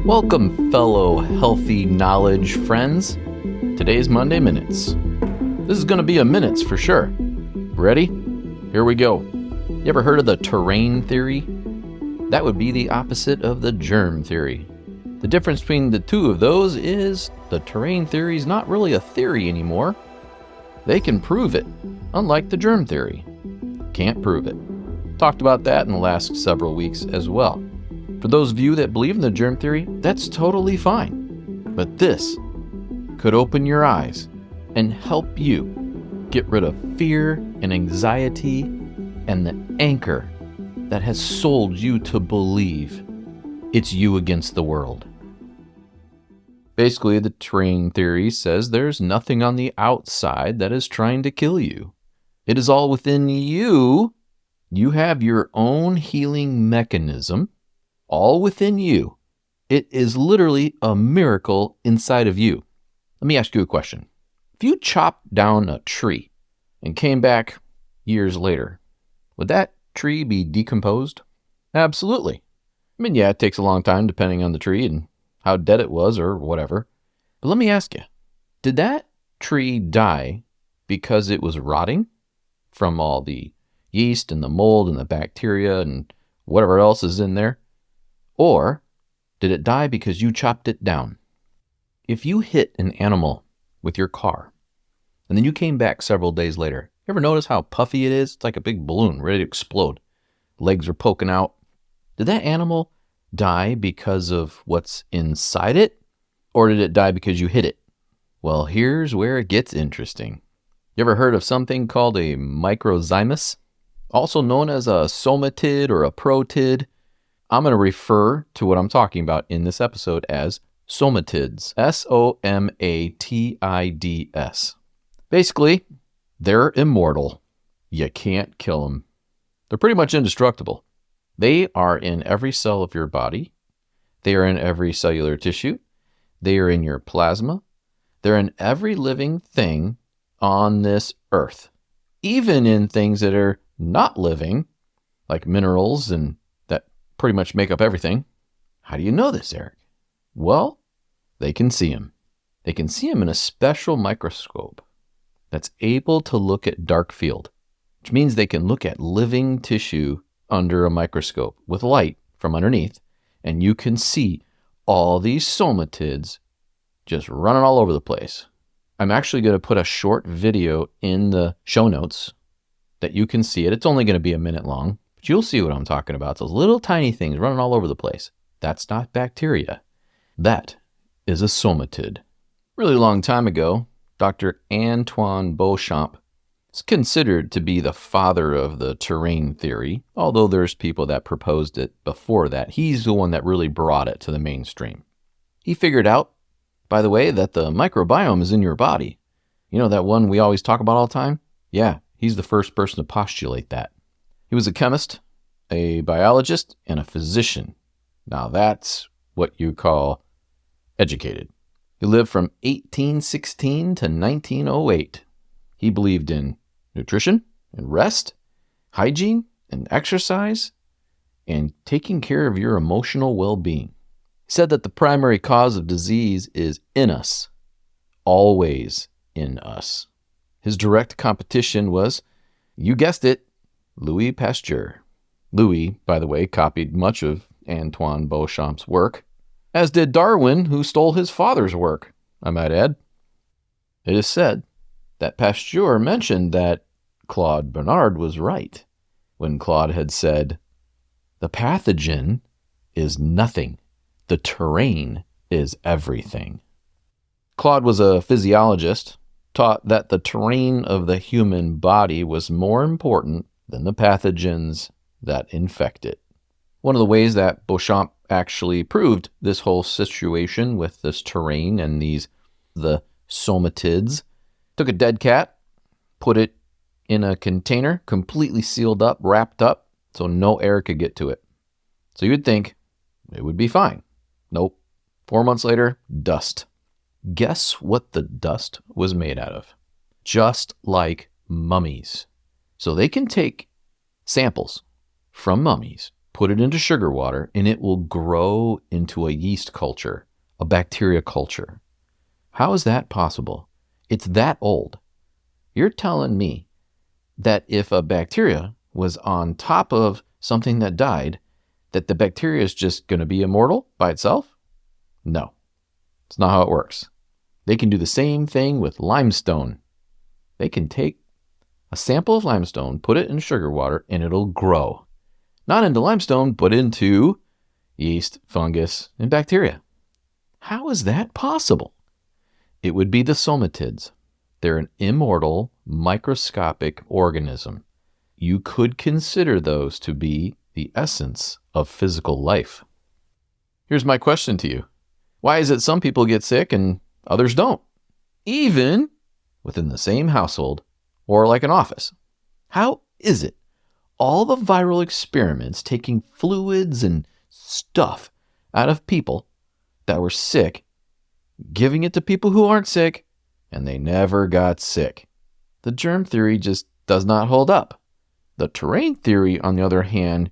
Welcome, fellow healthy knowledge friends. Today's Monday Minutes. This is going to be a minutes for sure. Ready? Here we go. You ever heard of the terrain theory? That would be the opposite of the germ theory. The difference between the two of those is the terrain theory is not really a theory anymore. They can prove it, unlike the germ theory. Can't prove it. Talked about that in the last several weeks as well. For those of you that believe in the germ theory, that's totally fine. But this could open your eyes and help you get rid of fear and anxiety and the anchor that has sold you to believe it's you against the world. Basically, the terrain theory says there's nothing on the outside that is trying to kill you. It is all within you. You have your own healing mechanism, all within you. It is literally a miracle inside of you. Let me ask you a question. If you chopped down a tree and came back years later, would that tree be decomposed? Absolutely. I mean, yeah, it takes a long time depending on the tree and how dead it was or whatever. But let me ask you, did that tree die because it was rotting from all the yeast and the mold and the bacteria and whatever else is in there? Or did it die because you chopped it down? If you hit an animal with your car and then you came back several days later, you ever notice how puffy it is? It's like a big balloon ready to explode. Legs are poking out. Did that animal die because of what's inside it? Or did it die because you hit it? Well, here's where it gets interesting. You ever heard of something called a microzymus? Also known as a somatid or a protid. I'm going to refer to what I'm talking about in this episode as somatids. S-O-M-A-T-I-D-S. Basically, they're immortal. You can't kill them. They're pretty much indestructible. They are in every cell of your body. They are in every cellular tissue. They are in your plasma. They're in every living thing on this earth. Even in things that are not living, like minerals and pretty much make up everything. How do you know this, Eric? Well, they can see them. They can see them in a special microscope that's able to look at dark field, which means they can look at living tissue under a microscope with light from underneath, and you can see all these somatids just running all over the place. I'm actually going to put a short video in the show notes that you can see it. It's only going to be a minute long. But you'll see what I'm talking about. Those little tiny things running all over the place. That's not bacteria. That is a somatid. Really long time ago, Dr. Antoine Beauchamp is considered to be the father of the terrain theory, although there's people that proposed it before that. He's the one that really brought it to the mainstream. He figured out, by the way, that the microbiome is in your body. You know that one we always talk about all the time? Yeah, he's the first person to postulate that. He was a chemist, a biologist, and a physician. Now that's what you call educated. He lived from 1816 to 1908. He believed in nutrition and rest, hygiene and exercise, and taking care of your emotional well-being. He said that the primary cause of disease is in us, always in us. His direct competition was, you guessed it, Louis Pasteur. Louis, by the way, copied much of Antoine Beauchamp's work, as did Darwin, who stole his father's work, I might add. It is said that Pasteur mentioned that Claude Bernard was right when Claude had said, the pathogen is nothing. The terrain is everything. Claude was a physiologist, taught that the terrain of the human body was more important than the pathogens that infect it. One of the ways that Beauchamp actually proved this whole situation with this terrain and the somatids, took a dead cat, put it in a container, completely sealed up, wrapped up, so no air could get to it. So you would think it would be fine. Nope. 4 months later, dust. Guess what the dust was made out of? Just like mummies. So they can take samples from mummies, put it into sugar water, and it will grow into a yeast culture, a bacteria culture. How is that possible? It's that old. You're telling me that if a bacteria was on top of something that died, that the bacteria is just going to be immortal by itself? No, it's not how it works. They can do the same thing with limestone. They can take a sample of limestone, put it in sugar water, and it'll grow. Not into limestone, but into yeast, fungus, and bacteria. How is that possible? It would be the somatids. They're an immortal, microscopic organism. You could consider those to be the essence of physical life. Here's my question to you. Why is it some people get sick and others don't? Even within the same household or like an office. How is it all the viral experiments taking fluids and stuff out of people that were sick, giving it to people who aren't sick, and they never got sick? The germ theory just does not hold up. The terrain theory, on the other hand,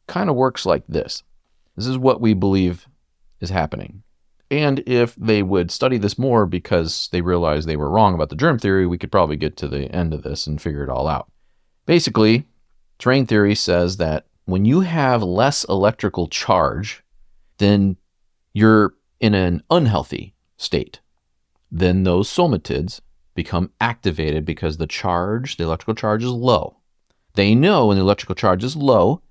kind of works like this. This is what we believe is happening. And if they would study this more because they realized they were wrong about the germ theory, we could probably get to the end of this and figure it all out. Basically, terrain theory says that when you have less electrical charge, then you're in an unhealthy state. Then those somatids become activated because the electrical charge is low. They know when the electrical charge is low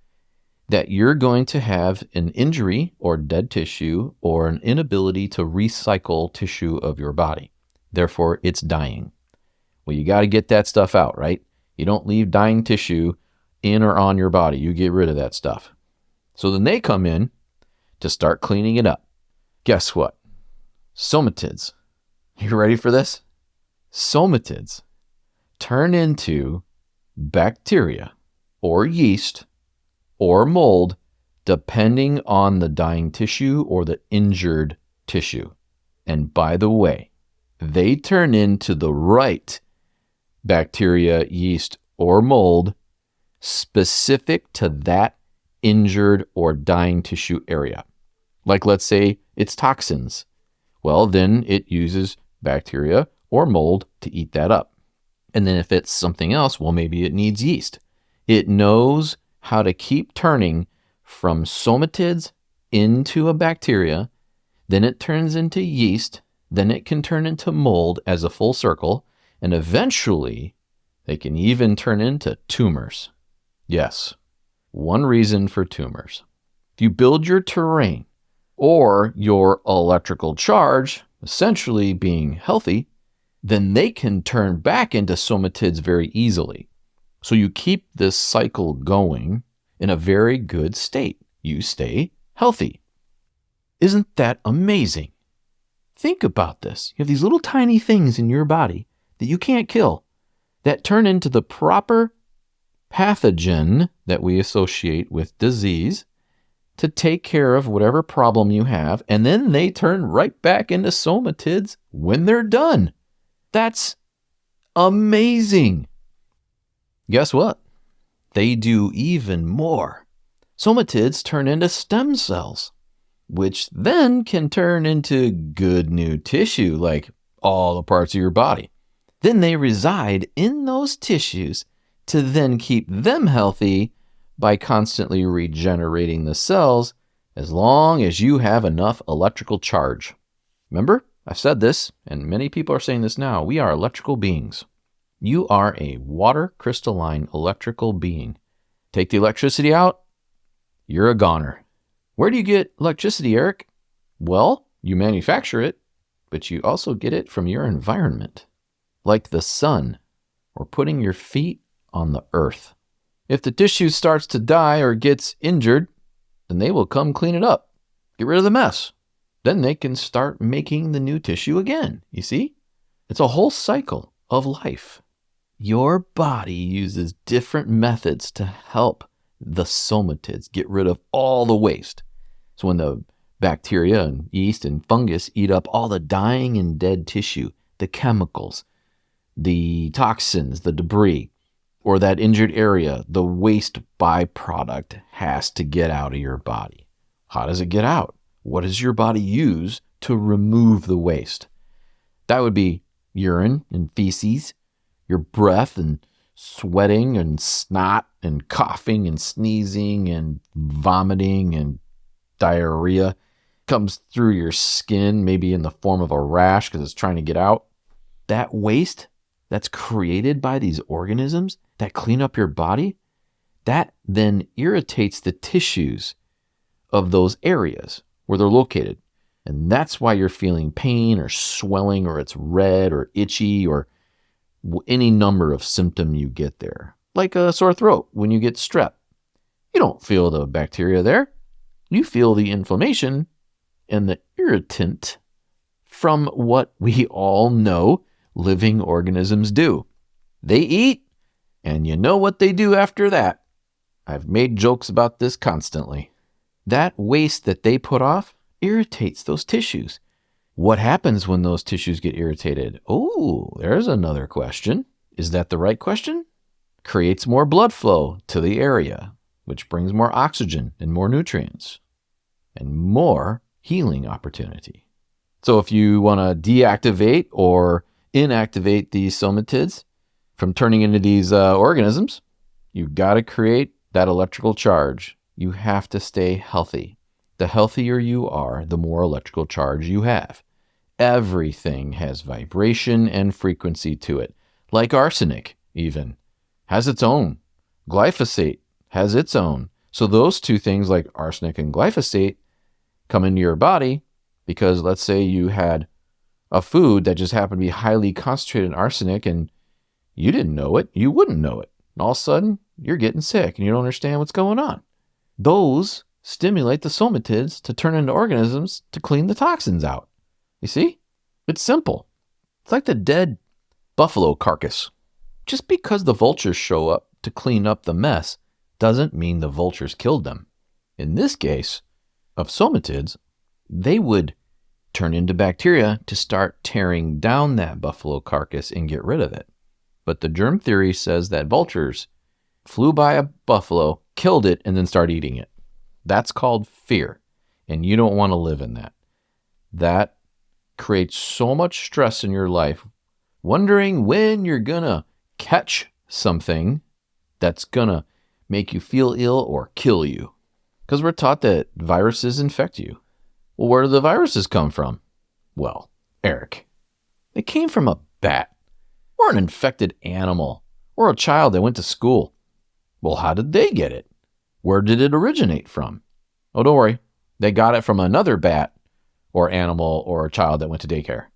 that you're going to have an injury or dead tissue or an inability to recycle tissue of your body. Therefore, it's dying. Well, you got to get that stuff out, right? You don't leave dying tissue in or on your body. You get rid of that stuff. So then they come in to start cleaning it up. Guess what? Somatids. You ready for this? Somatids turn into bacteria or yeast or mold, depending on the dying tissue or the injured tissue. And by the way, they turn into the right bacteria, yeast, or mold specific to that injured or dying tissue area. Like, let's say it's toxins. Well, then it uses bacteria or mold to eat that up. And then if it's something else, well, maybe it needs yeast. It knows how to keep turning from somatids into a bacteria, then it turns into yeast, then it can turn into mold as a full circle, and eventually they can even turn into tumors. Yes, one reason for tumors. If you build your terrain or your electrical charge, essentially being healthy, then they can turn back into somatids very easily. So you keep this cycle going in a very good state. You stay healthy. Isn't that amazing? Think about this. You have these little tiny things in your body that you can't kill that turn into the proper pathogen that we associate with disease to take care of whatever problem you have, and then they turn right back into somatids when they're done. That's amazing. Guess what? They do even more. Somatids turn into stem cells, which then can turn into good new tissue, like all the parts of your body. Then they reside in those tissues to then keep them healthy by constantly regenerating the cells as long as you have enough electrical charge. Remember, I've said this, and many people are saying this now. We are electrical beings. You are a water crystalline electrical being. Take the electricity out, you're a goner. Where do you get electricity, Eric? Well, you manufacture it, but you also get it from your environment, like the sun or putting your feet on the earth. If the tissue starts to die or gets injured, then they will come clean it up, get rid of the mess. Then they can start making the new tissue again. You see? It's a whole cycle of life. Your body uses different methods to help the somatids get rid of all the waste. So when the bacteria and yeast and fungus eat up all the dying and dead tissue, the chemicals, the toxins, the debris, or that injured area, the waste byproduct has to get out of your body. How does it get out? What does your body use to remove the waste? That would be urine and feces, your breath and sweating and snot and coughing and sneezing and vomiting and diarrhea. Comes through your skin, maybe in the form of a rash because it's trying to get out. That waste that's created by these organisms that clean up your body, that then irritates the tissues of those areas where they're located. And that's why you're feeling pain or swelling or it's red or itchy or any number of symptom you get there. Like a sore throat when you get strep. You don't feel the bacteria there. You feel the inflammation and the irritant from what we all know living organisms do. They eat, and you know what they do after that. I've made jokes about this constantly. That waste that they put off irritates those tissues. What happens when those tissues get irritated? Oh, there's another question. Is that the right question? Creates more blood flow to the area, which brings more oxygen and more nutrients and more healing opportunity. So if you want to deactivate or inactivate these somatids from turning into these organisms, you've got to create that electrical charge. You have to stay healthy. The healthier you are, the more electrical charge you have. Everything has vibration and frequency to it, like arsenic even has its own. Glyphosate has its own. So those two things like arsenic and glyphosate come into your body because let's say you had a food that just happened to be highly concentrated in arsenic and you didn't know it, you wouldn't know it. And all of a sudden, you're getting sick and you don't understand what's going on. Those stimulate the somatids to turn into organisms to clean the toxins out. You see? It's simple. It's like the dead buffalo carcass. Just because the vultures show up to clean up the mess doesn't mean the vultures killed them. In this case of somatids, they would turn into bacteria to start tearing down that buffalo carcass and get rid of it. But the germ theory says that vultures flew by a buffalo, killed it, and then started eating it. That's called fear, and you don't want to live in that. That creates so much stress in your life, wondering when you're going to catch something that's going to make you feel ill or kill you. Because we're taught that viruses infect you. Well, where do the viruses come from? Well, Eric, they came from a bat or an infected animal or a child that went to school. Well, how did they get it? Where did it originate from? Oh, don't worry. They got it from another bat or animal or a child that went to daycare.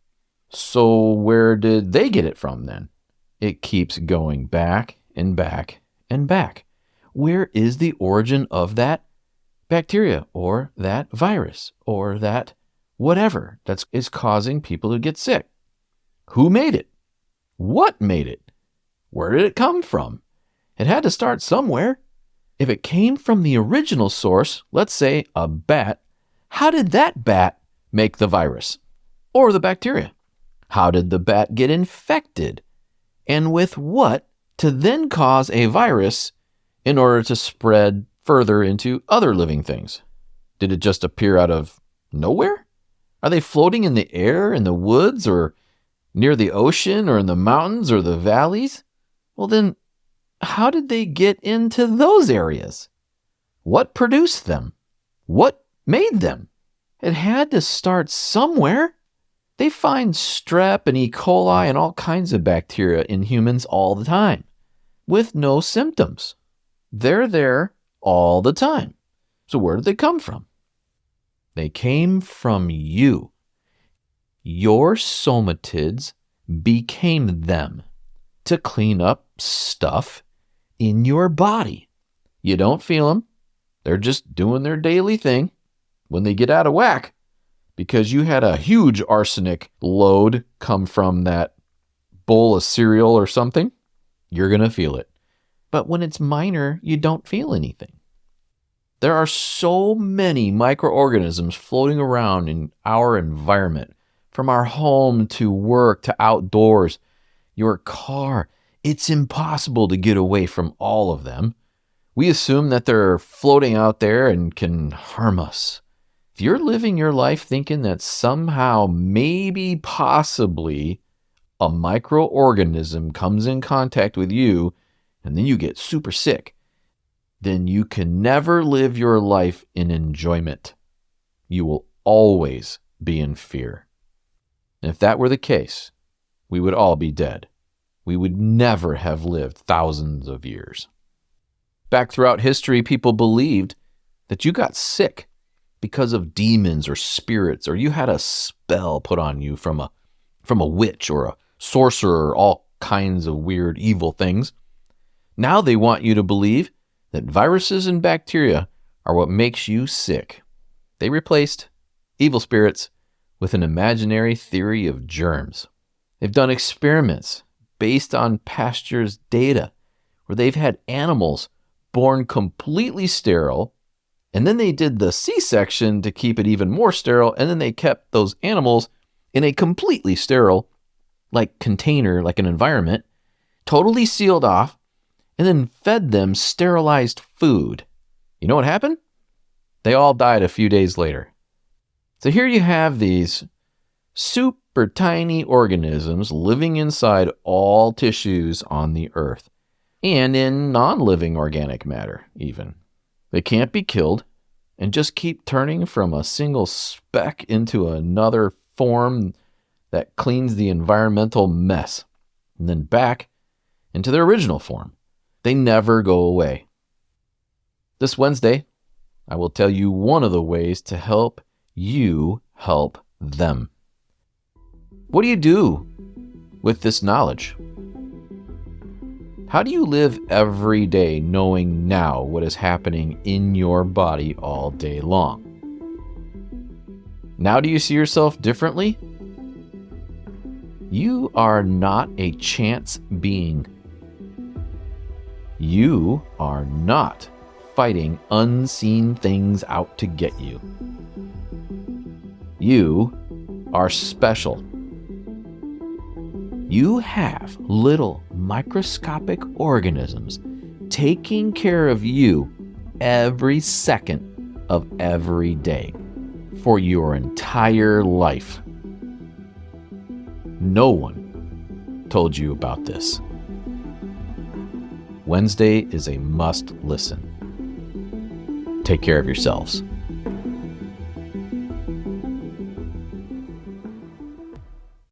So where did they get it from then? It keeps going back and back and back. Where is the origin of that bacteria or that virus or that whatever that is causing people to get sick? Who made it? What made it? Where did it come from? It had to start somewhere. If it came from the original source, let's say a bat, how did that bat make the virus or the bacteria? How did the bat get infected? And with what to then cause a virus in order to spread further into other living things? Did it just appear out of nowhere? Are they floating in the air, in the woods, or near the ocean, or in the mountains, or the valleys? Well then, how did they get into those areas? What produced them? What made them? It had to start somewhere. They find strep and E. coli and all kinds of bacteria in humans all the time with no symptoms. They're there all the time. So where did they come from? They came from you. Your somatids became them to clean up stuff in your body. You don't feel them. They're just doing their daily thing. When they get out of whack, because you had a huge arsenic load come from that bowl of cereal or something, you're going to feel it. But when it's minor, you don't feel anything. There are so many microorganisms floating around in our environment, from our home to work to outdoors, your car. It's impossible to get away from all of them. We assume that they're floating out there and can harm us. If you're living your life thinking that somehow, maybe, possibly, a microorganism comes in contact with you and then you get super sick, then you can never live your life in enjoyment. You will always be in fear. And if that were the case, we would all be dead. We would never have lived thousands of years. Back throughout history, people believed that you got sick because of demons or spirits, or you had a spell put on you from a witch or a sorcerer, or all kinds of weird, evil things. Now they want you to believe that viruses and bacteria are what makes you sick. They replaced evil spirits with an imaginary theory of germs. They've done experiments based on Pasteur's data, where they've had animals born completely sterile, and then they did the C-section to keep it even more sterile, and then they kept those animals in a completely sterile container, like an environment, totally sealed off, and then fed them sterilized food. You know what happened? They all died a few days later. So here you have these super tiny organisms living inside all tissues on the earth, and in non-living organic matter even. They can't be killed and just keep turning from a single speck into another form that cleans the environmental mess, and then back into their original form. They never go away. This Wednesday, I will tell you one of the ways to help you help them. What do you do with this knowledge? How do you live every day knowing now what is happening in your body all day long? Now do you see yourself differently? You are not a chance being. You are not fighting unseen things out to get you. You are special. You have little microscopic organisms taking care of you every second of every day for your entire life. No one told you about this. Wednesday is a must listen. Take care of yourselves.